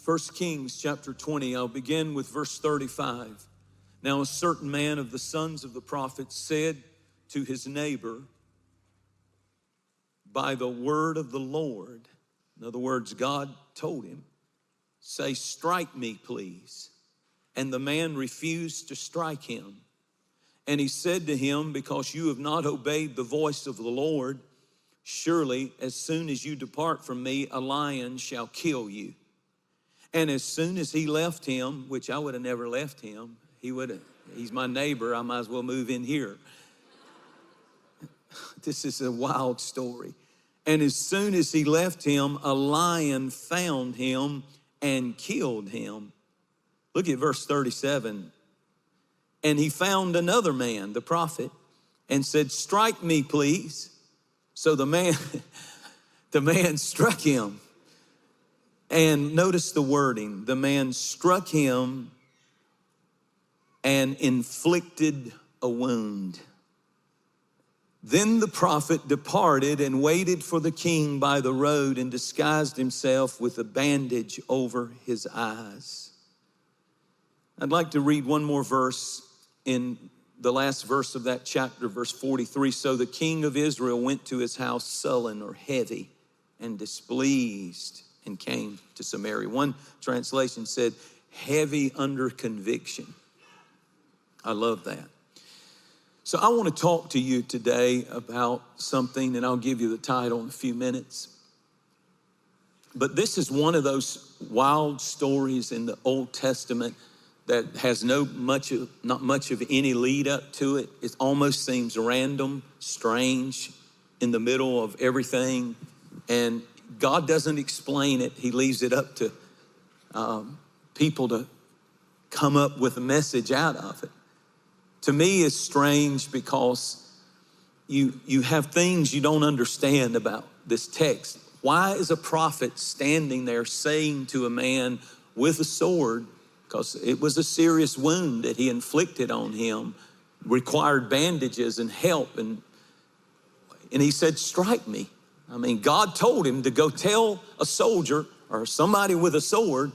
1 Kings chapter 20, I'll begin with verse 35. Now a certain man of the sons of the prophets said to his neighbor, by the word of the Lord, in other words, God told him, say, strike me, please. And the man refused to strike him. And he said to him, because you have not obeyed the voice of the Lord, surely as soon as you depart from me, a lion shall kill you. And as soon as he left him, which I would have never left him, he's my neighbor, I might as well move in here. This is a wild story. And as soon as he left him, a lion found him and killed him. Look at verse 37. And he found another man, the prophet, and said, strike me, please. So the man struck him. And notice the wording. The man struck him and inflicted a wound. Then the prophet departed and waited for the king by the road and disguised himself with a bandage over his eyes. I'd like to read one more verse in the last verse of that chapter, verse 43. So the king of Israel went to his house sullen or heavy and displeased and came to Samaria. One translation said, heavy under conviction. I love that. So I want to talk to you today about something, and I'll give you the title in a few minutes. But this is one of those wild stories in the Old Testament that has not much of any lead up to it. It almost seems random, strange, in the middle of everything. And God doesn't explain it. He leaves it up to people to come up with a message out of it. To me, it's strange because you have things you don't understand about this text. Why is a prophet standing there saying to a man with a sword, because it was a serious wound that he inflicted on him, required bandages and help, and he said, strike me. I mean, God told him to go tell a soldier or somebody with a sword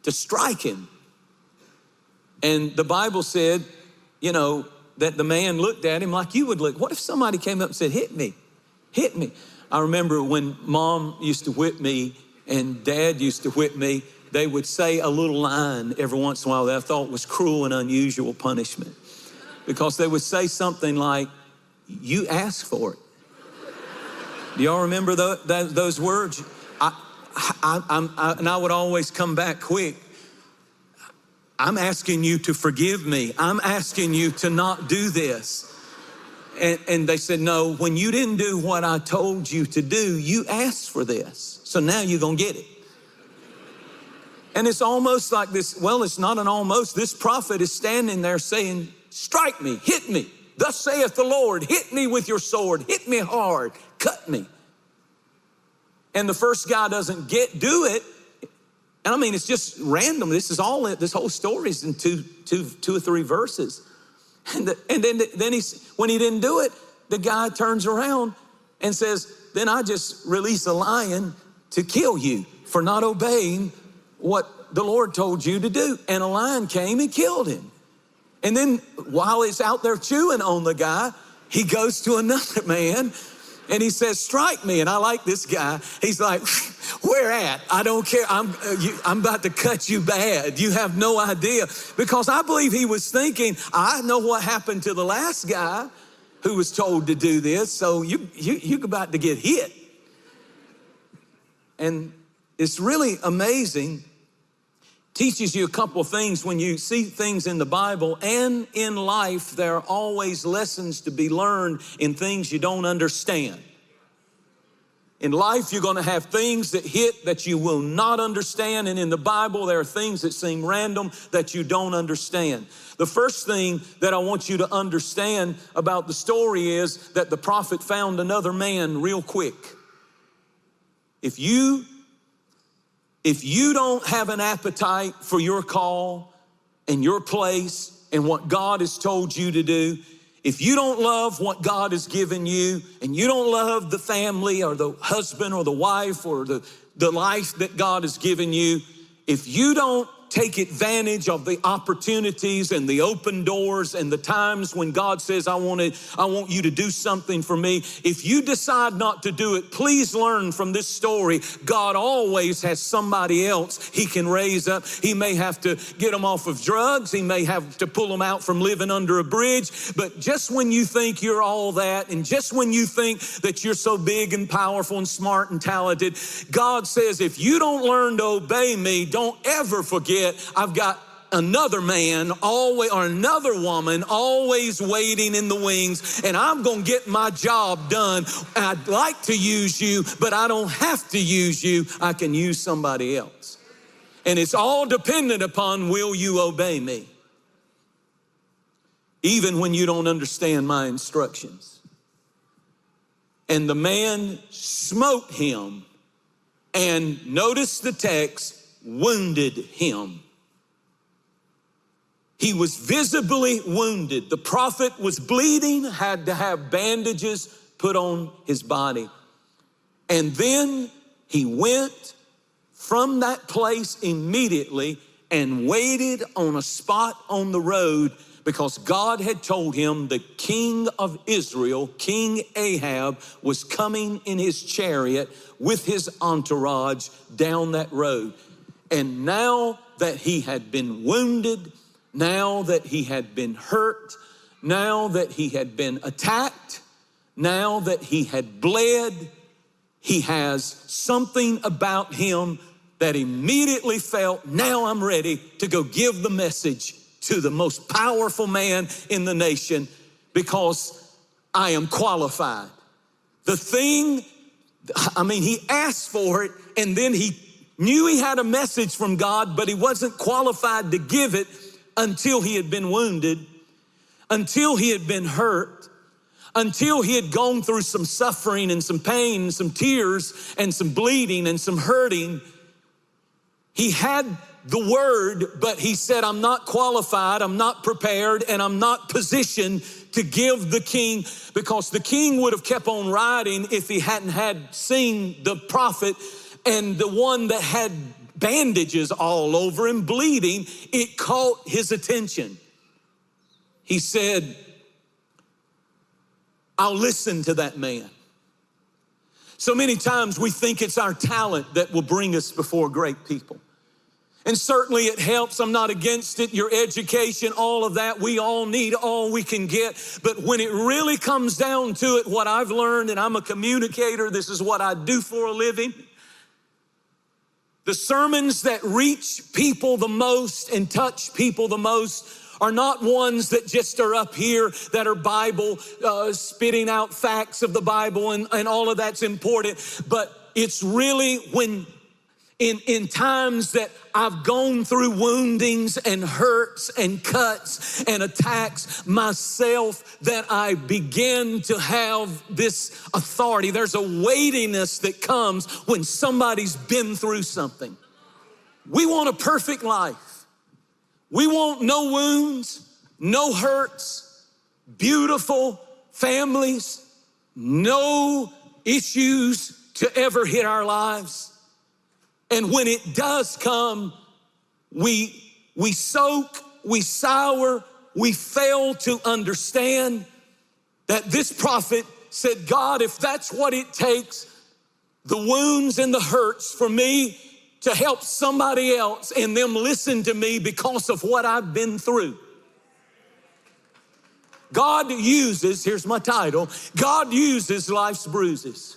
to strike him. And the Bible said, you know, that the man looked at him like you would look. What if somebody came up and said, hit me, hit me? I remember when Mom used to whip me and Dad used to whip me, they would say a little line every once in a while that I thought was cruel and unusual punishment. Because they would say something like, you asked for it. Do y'all remember those words? And I would always come back quick. I'm asking you to forgive me. I'm asking you to not do this. And they said, no, when you didn't do what I told you to do, you asked for this. So now you're going to get it. And it's almost like this. Well, it's not an almost. This prophet is standing there saying, strike me, hit me. Thus saith the Lord, hit me with your sword, hit me hard, cut me. And the first guy doesn't do it. And I mean, it's just random. This whole story is in two or three verses. And then when he didn't do it, the guy turns around and says, then I just release a lion to kill you for not obeying what the Lord told you to do. And a lion came and killed him. And then while he's out there chewing on the guy, he goes to another man and he says, strike me. And I like this guy. He's like, where at? I don't care. I'm about to cut you bad. You have no idea. Because I believe he was thinking, I know what happened to the last guy who was told to do this. So you're about to get hit. And it's really amazing. Teaches you a couple of things. When you see things in the Bible and in life, there are always lessons to be learned in things you don't understand. In life, you're going to have things that hit that you will not understand. And in the Bible, there are things that seem random that you don't understand. The first thing that I want you to understand about the story is that the prophet found another man real quick. If you don't have an appetite for your call and your place and what God has told you to do, if you don't love what God has given you and you don't love the family or the husband or the wife or the life that God has given you, if you don't take advantage of the opportunities and the open doors and the times when God says, I want you to do something for me. If you decide not to do it, please learn from this story, God always has somebody else he can raise up. He may have to get them off of drugs. He may have to pull them out from living under a bridge. But just when you think you're all that, and just when you think that you're so big and powerful and smart and talented, God says, if you don't learn to obey me, don't ever forget I've got another man always, or another woman always waiting in the wings, and I'm going to get my job done. I'd like to use you, but I don't have to use you. I can use somebody else. And it's all dependent upon, will you obey me? Even when you don't understand my instructions. And the man smote him, and notice the text, wounded him. He was visibly wounded. The prophet was bleeding, had to have bandages put on his body. And then he went from that place immediately and waited on a spot on the road, because God had told him the king of Israel, King Ahab, was coming in his chariot with his entourage down that road. And now that he had been wounded, now that he had been hurt, now that he had been attacked, now that he had bled, he has something about him that immediately felt, now I'm ready to go give the message to the most powerful man in the nation, because I am qualified. The thing, he asked for it, and then he knew he had a message from God, but he wasn't qualified to give it until he had been wounded, until he had been hurt, until he had gone through some suffering and some pain and some tears and some bleeding and some hurting. He had the word, but he said, I'm not qualified, I'm not prepared, and I'm not positioned to give the king, because the king would have kept on riding if he hadn't had seen the prophet, and the one that had bandages all over him, bleeding. It caught his attention. He said, I'll listen to that man. So many times we think it's our talent that will bring us before great people. And certainly it helps. I'm not against it. Your education, all of that, we all need all we can get. But when it really comes down to it, what I've learned, and I'm a communicator, this is what I do for a living. The sermons that reach people the most and touch people the most are not ones that just are up here that are Bible, spitting out facts of the Bible, and all of that's important. But it's really when in times that I've gone through woundings and hurts and cuts and attacks myself, that I begin to have this authority. There's a weightiness that comes when somebody's been through something. We want a perfect life. We want no wounds, no hurts, beautiful families, no issues to ever hit our lives. And when it does come, we soak, we sour, we fail to understand that this prophet said, God, if that's what it takes, the wounds and the hurts for me to help somebody else and them listen to me because of what I've been through. God uses, here's my title, God uses life's bruises.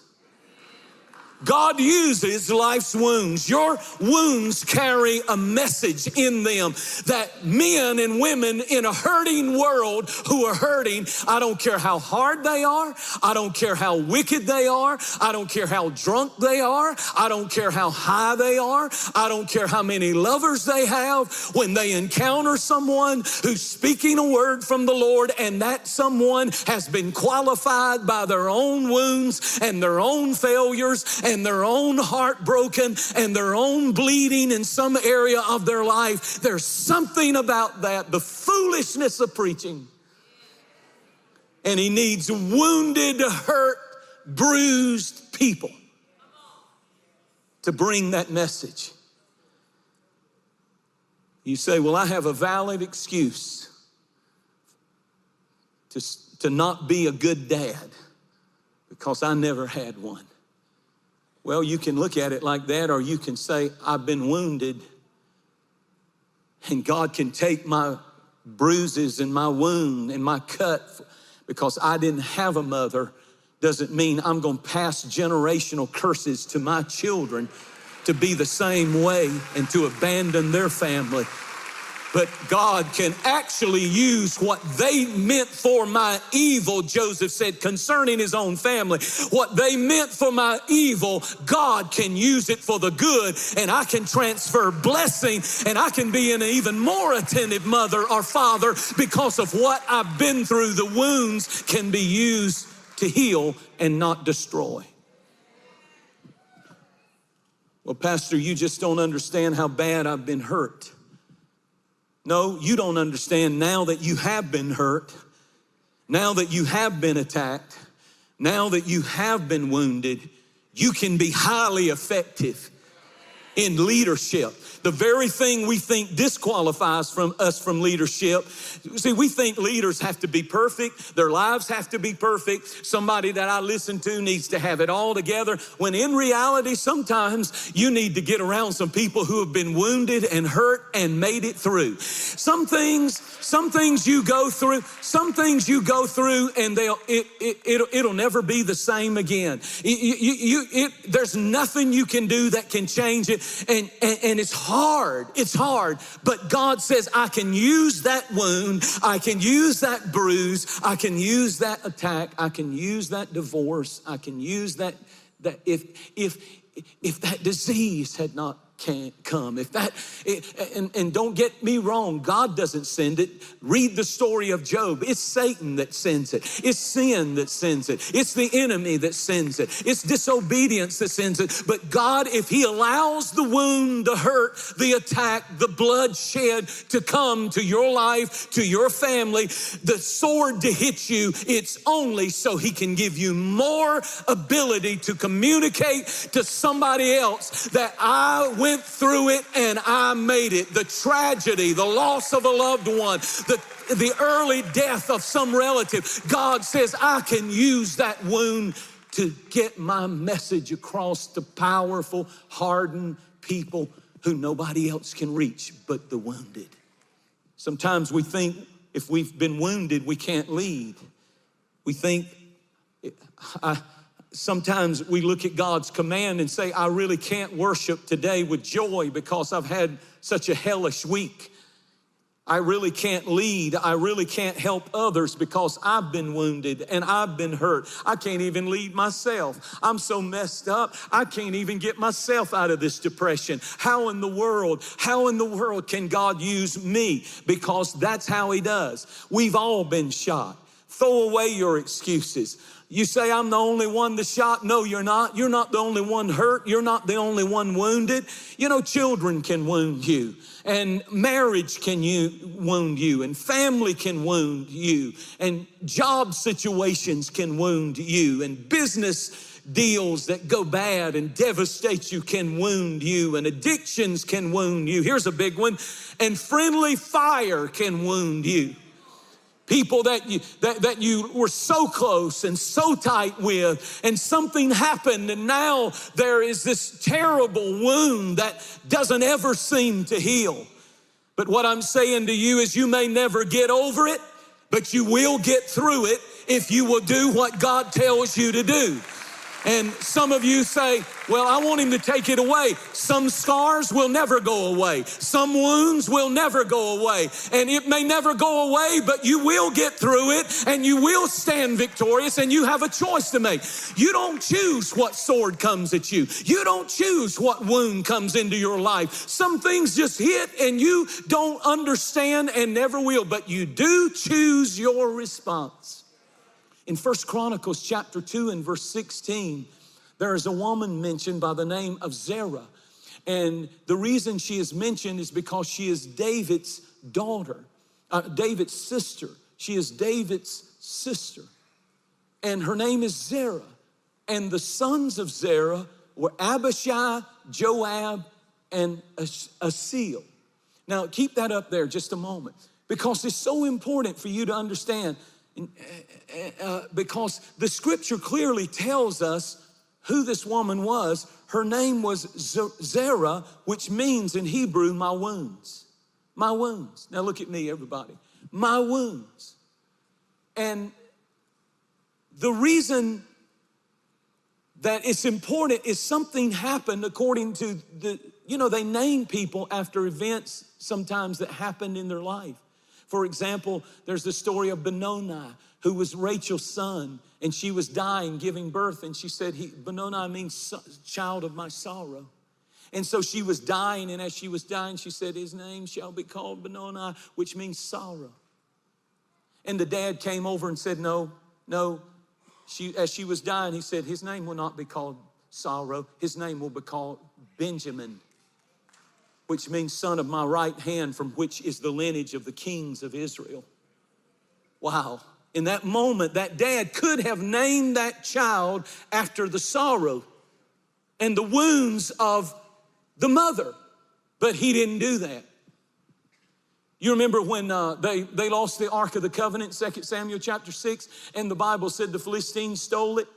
God uses life's wounds. Your wounds carry a message in them that men and women in a hurting world who are hurting, I don't care how hard they are, I don't care how wicked they are, I don't care how drunk they are, I don't care how high they are, I don't care how many lovers they have, when they encounter someone who's speaking a word from the Lord, and that someone has been qualified by their own wounds and their own failures and their own heart broken and their own bleeding in some area of their life. There's something about that, the foolishness of preaching. And he needs wounded, hurt, bruised people to bring that message. You say, well, I have a valid excuse to not be a good dad because I never had one. Well, you can look at it like that, or you can say, I've been wounded, and God can take my bruises and my wound and my cut because I didn't have a mother. Doesn't mean I'm going to pass generational curses to my children to be the same way and to abandon their family. But God can actually use what they meant for my evil, Joseph said concerning his own family. What they meant for my evil, God can use it for the good, and I can transfer blessing, and I can be an even more attentive mother or father because of what I've been through. The wounds can be used to heal and not destroy. Well, Pastor, you just don't understand how bad I've been hurt. No, you don't understand now that you have been hurt, now that you have been attacked, now that you have been wounded, you can be highly effective in leadership. The very thing we think disqualifies us from leadership. See, we think leaders have to be perfect. Their lives have to be perfect. Somebody that I listen to needs to have it all together. When in reality, sometimes you need to get around some people who have been wounded and hurt and made it through. Some things you go through, and it'll never be the same again. There's nothing you can do that can change it, and it's hard, but God says, I can use that wound, I can use that bruise, I can use that attack, I can use that divorce, I can use that if that disease had not come, and don't get me wrong, God doesn't send it. Read the story of Job. It's Satan that sends it. It's sin that sends it. It's the enemy that sends it. It's disobedience that sends it. But God, if he allows the wound to hurt, the attack, the bloodshed to come to your life, to your family, the sword to hit you, it's only so he can give you more ability to communicate to somebody else that I went through it and I made it. The tragedy, the loss of a loved one, the early death of some relative. God says, I can use that wound to get my message across to powerful, hardened people who nobody else can reach but the wounded. Sometimes we think if we've been wounded, we can't lead. We think, sometimes we look at God's command and say, I really can't worship today with joy because I've had such a hellish week. I really can't lead. I really can't help others because I've been wounded and I've been hurt. I can't even lead myself. I'm so messed up, I can't even get myself out of this depression. How in the world can God use me? Because that's how he does. We've all been shot. Throw away your excuses. You say, I'm the only one that's shot. No, you're not. You're not the only one hurt. You're not the only one wounded. You know, children can wound you, and marriage can wound you, and family can wound you, and job situations can wound you, and business deals that go bad and devastate you can wound you, and addictions can wound you. Here's a big one. And friendly fire can wound you. People that you were so close and so tight with, and something happened, and now there is this terrible wound that doesn't ever seem to heal. But what I'm saying to you is, you may never get over it, but you will get through it if you will do what God tells you to do. And some of you say, well, I want him to take it away. Some scars will never go away. Some wounds will never go away. And it may never go away, but you will get through it and you will stand victorious, and you have a choice to make. You don't choose what sword comes at you. You don't choose what wound comes into your life. Some things just hit and you don't understand and never will, but you do choose your response. In 1 Chronicles chapter 2 and verse 16, there is a woman mentioned by the name of Zerah. And the reason she is mentioned is because she is David's daughter, David's sister. She is David's sister. And her name is Zerah. And the sons of Zerah were Abishai, Joab, and Asahel. Now, keep that up there just a moment, because it's so important for you to understand, because the scripture clearly tells us who this woman was. Her name was Zerah, which means in Hebrew, my wounds. My wounds. Now look at me, everybody. My wounds. And the reason that it's important is something happened according to they name people after events sometimes that happened in their life. For example, there's the story of Benoni, who was Rachel's son, and she was dying, giving birth, and she said, Benoni means child of my sorrow. And so she was dying, and as she was dying, she said, his name shall be called Benoni, which means sorrow. And the dad came over and said, no. As she was dying, he said, his name will not be called sorrow. His name will be called Benjamin, which means son of my right hand, from which is the lineage of the kings of Israel. Wow. In that moment, that dad could have named that child after the sorrow and the wounds of the mother, but he didn't do that. You remember when they lost the Ark of the Covenant, 2 Samuel chapter 6, and the Bible said the Philistines stole it,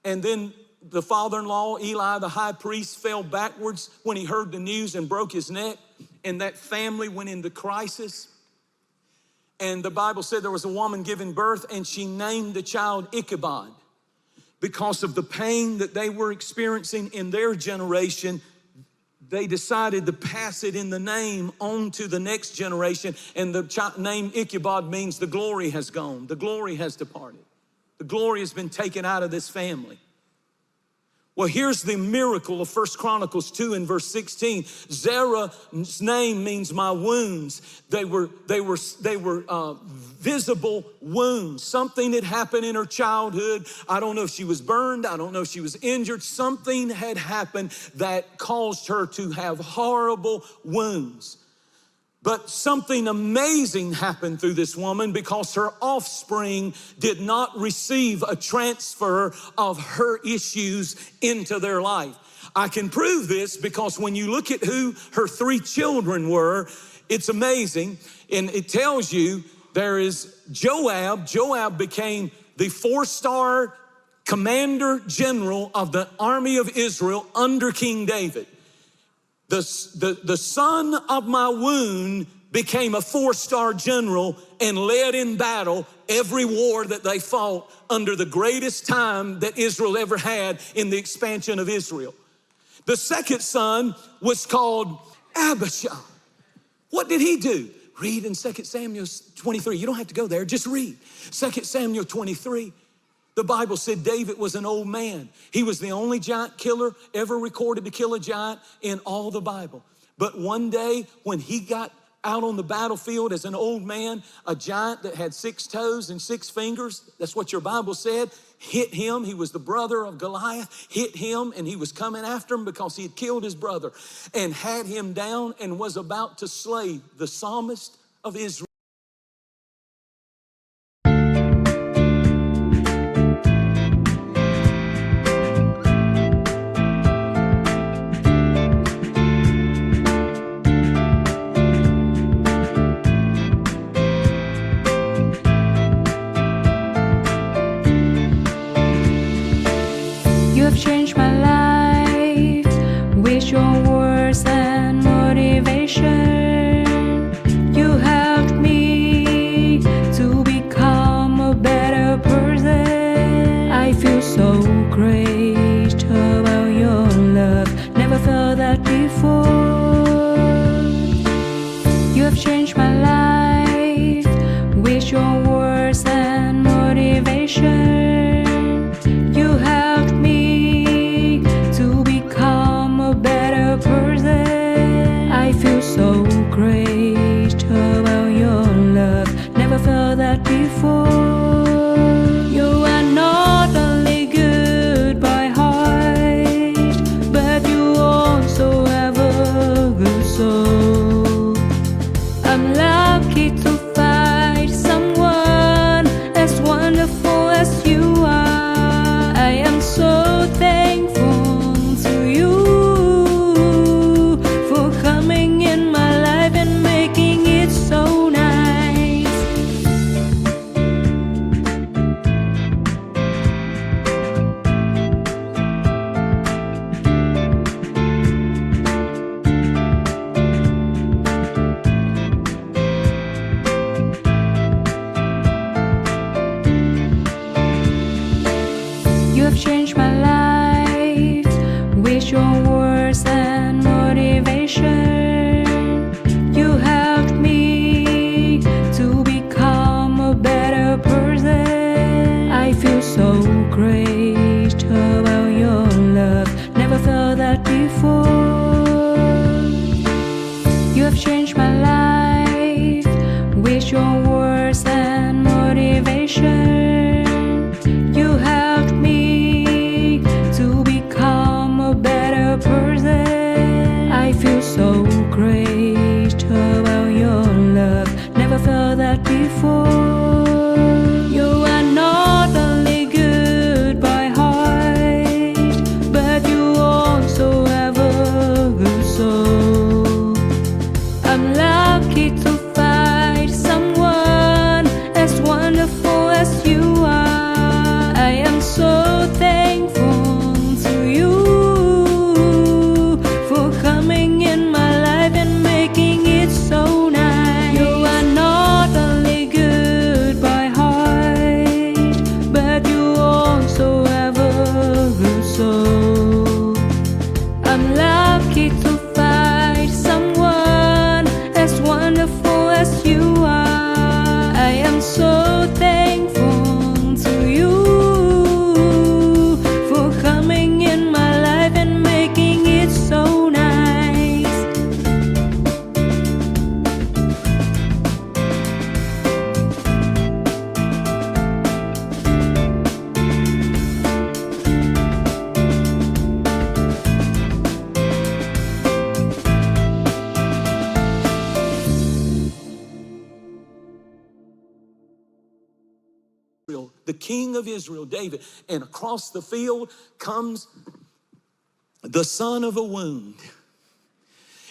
and then the father-in-law, Eli, the high priest, fell backwards when he heard the news and broke his neck, and that family went into crisis. And the Bible said there was a woman giving birth, and she named the child Ichabod because of the pain that they were experiencing in their generation. They decided to pass it in the name on to the next generation, and the name Ichabod means the glory has gone, the glory has departed. The glory has been taken out of this family. Well, here's the miracle of 1 Chronicles 2 and verse 16. Zerah's name means my wounds. They were visible wounds. Something had happened in her childhood. I don't know if she was burned. I don't know if she was injured. Something had happened that caused her to have horrible wounds. But something amazing happened through this woman, because her offspring did not receive a transfer of her issues into their life. I can prove this because when you look at who her 3 children were, it's amazing. And it tells you there is Joab. Joab became the 4-star commander general of the army of Israel under King David. The son of my wound became a 4-star general and led in battle every war that they fought under the greatest time that Israel ever had in the expansion of Israel. The second son was called Abishai. What did he do? Read in 2 Samuel 23. You don't have to go there, just read. 2 Samuel 23. The Bible said David was an old man. He was the only giant killer ever recorded to kill a giant in all the Bible. But one day when he got out on the battlefield as an old man, a giant that had 6 toes and 6 fingers, that's what your Bible said, hit him. He was the brother of Goliath, hit him, and he was coming after him because he had killed his brother, and had him down and was about to slay the psalmist of Israel. You've changed my life with your words and motivation. You helped me your words and motivation. You helped me to become a better person. I feel so great about your love. Never felt that before. You have changed my life with your words and motivation. You helped me to become a better person. I feel so great about your love. Never felt that before. You are not only good by heart, but you also have a good soul. I'm lucky to find someone as wonderful as you are. I am so thankful to you for coming in my life and making it so nice. You are not only good by heart, but you also have a good soul. I'm lucky to find someone as wonderful as you are. I am so thankful to you for coming in my life and making it so nice. The king of Israel, David, and across the field comes the son of a wound.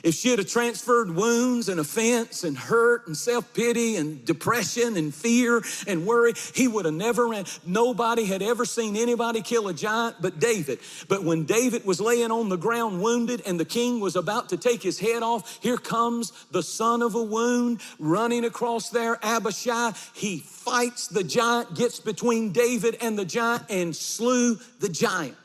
If she had transferred wounds and offense and hurt and self-pity and depression and fear and worry, he would have never ran. Nobody had ever seen anybody kill a giant but David. But when David was laying on the ground wounded and the king was about to take his head off, here comes the son of a wound running across there, Abishai. He fights the giant, gets between David and the giant and slew the giant.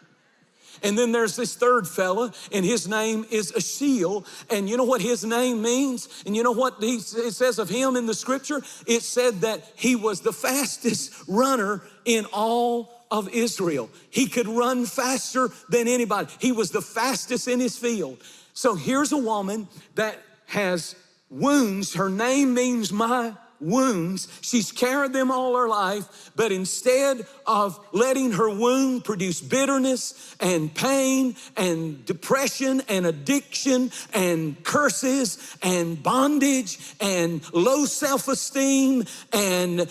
And then there's this third fella, and his name is Ashiel. And you know what his name means? And you know what it says of him in the scripture? It said that he was the fastest runner in all of Israel. He could run faster than anybody. He was the fastest in his field. So here's a woman that has wounds. Her name means my wounds. She's carried them all her life, but instead of letting her wound produce bitterness and pain and depression and addiction and curses and bondage and low self-esteem and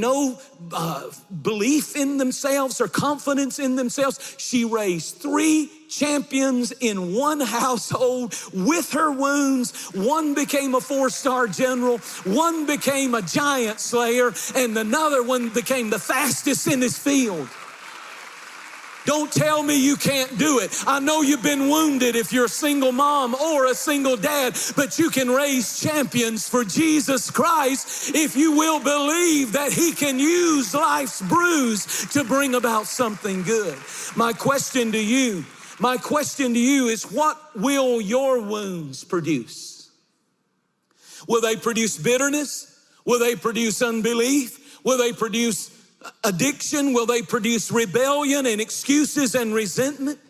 no belief in themselves or confidence in themselves, she raised 3 champions in one household with her wounds. One became a 4-star general, one became a giant slayer, and another one became the fastest in his field. Don't tell me you can't do it. I know you've been wounded if you're a single mom or a single dad, but you can raise champions for Jesus Christ if you will believe that he can use life's bruise to bring about something good. My question to you is, what will your wounds produce? Will they produce bitterness? Will they produce unbelief? Will they produce addiction? Will they produce rebellion and excuses and resentment?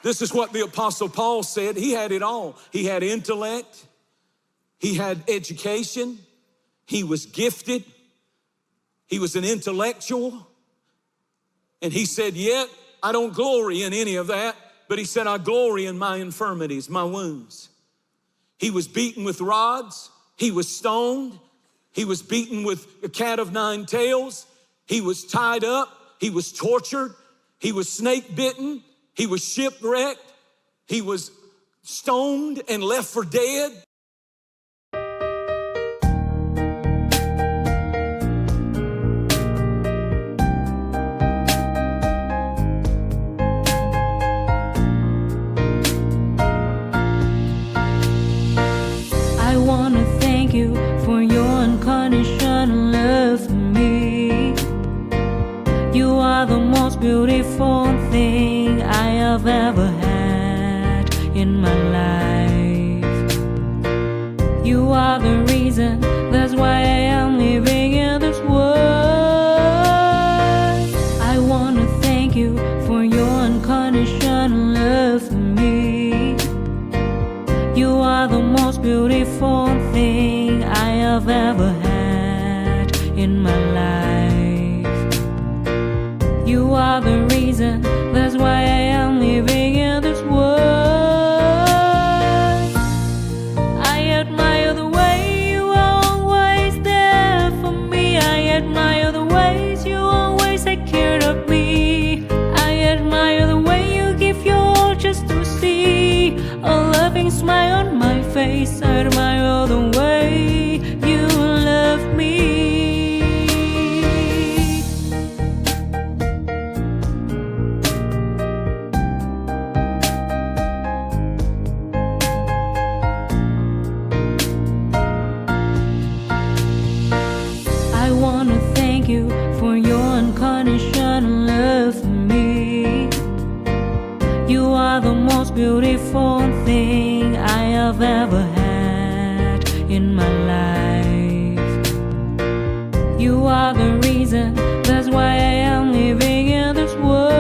This is what the Apostle Paul said. He had it all. He had intellect. He had education. He was gifted. He was an intellectual. And he said, yet I don't glory in any of that. But he said, I glory in my infirmities, my wounds. He was beaten with rods. He was stoned. He was beaten with a cat of 9 tails. He was tied up. He was tortured. He was snake bitten. He was shipwrecked. He was stoned and left for dead. I wanna thank you for your unconditional love for me. You are the most beautiful thing I have ever had. You are the reason, that's why I am living in this world. I wanna thank you for your unconditional love for me. You are the most beautiful thing I have ever had in my life. You are the reason, that's why I am living in this world. I admire the way you are always there for me. I admire the ways you always take care of me. I admire the way you give your all just to see a loving smile on my face. I admire the way you love me. I wanna thank you for your unconditional love for me. You are the most beautiful thing I have ever had in my life. You are the reason, that's why I am living in this world.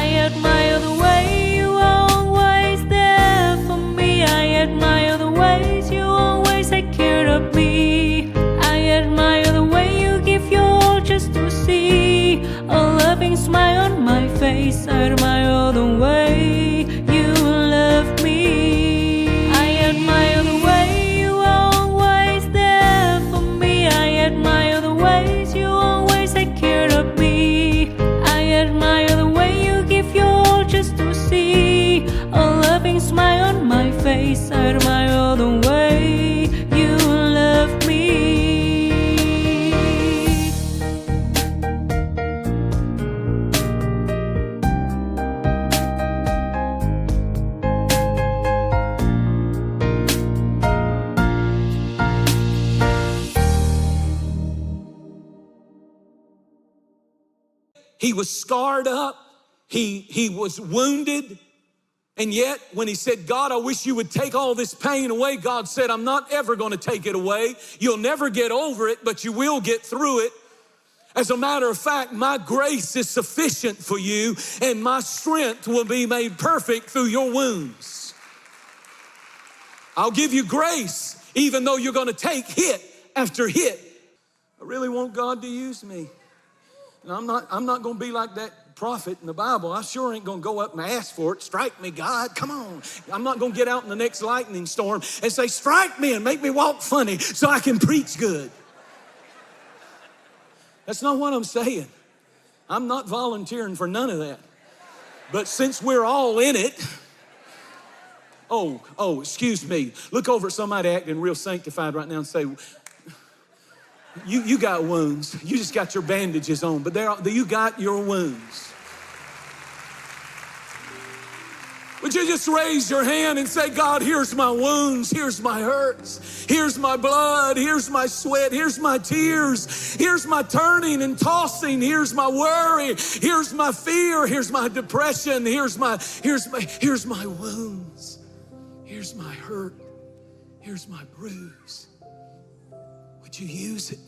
I admire the way you are always there for me. I admire the ways you always take care of me. I admire the way you give your all just to see a loving smile on my face. I admire the way you love me. I admire the way you are always there for me. I admire the ways you always take care of me. I admire the way you give your all just to see a loving smile on my face. I admire the way you love me. He was scarred up. He was wounded. And yet, when he said, God, I wish you would take all this pain away, God said, I'm not ever going to take it away. You'll never get over it, but you will get through it. As a matter of fact, my grace is sufficient for you, and my strength will be made perfect through your wounds. I'll give you grace, even though you're going to take hit after hit. I really want God to use me. And I'm not going to be like that prophet in the Bible. I sure ain't going to go up and ask for it. Strike me, God, come on. I'm not going to get out in the next lightning storm and say, strike me and make me walk funny so I can preach good. That's not what I'm saying. I'm not volunteering for none of that. But since we're all in it, excuse me. Look over at somebody acting real sanctified right now and say, you got wounds. You just got your bandages on, but you got your wounds. Would you just raise your hand and say, God, here's my wounds, here's my hurts, here's my blood, here's my sweat, here's my tears, here's my turning and tossing, here's my worry, here's my fear, here's my depression, here's my wounds, here's my hurt, here's my bruise. Would you use it?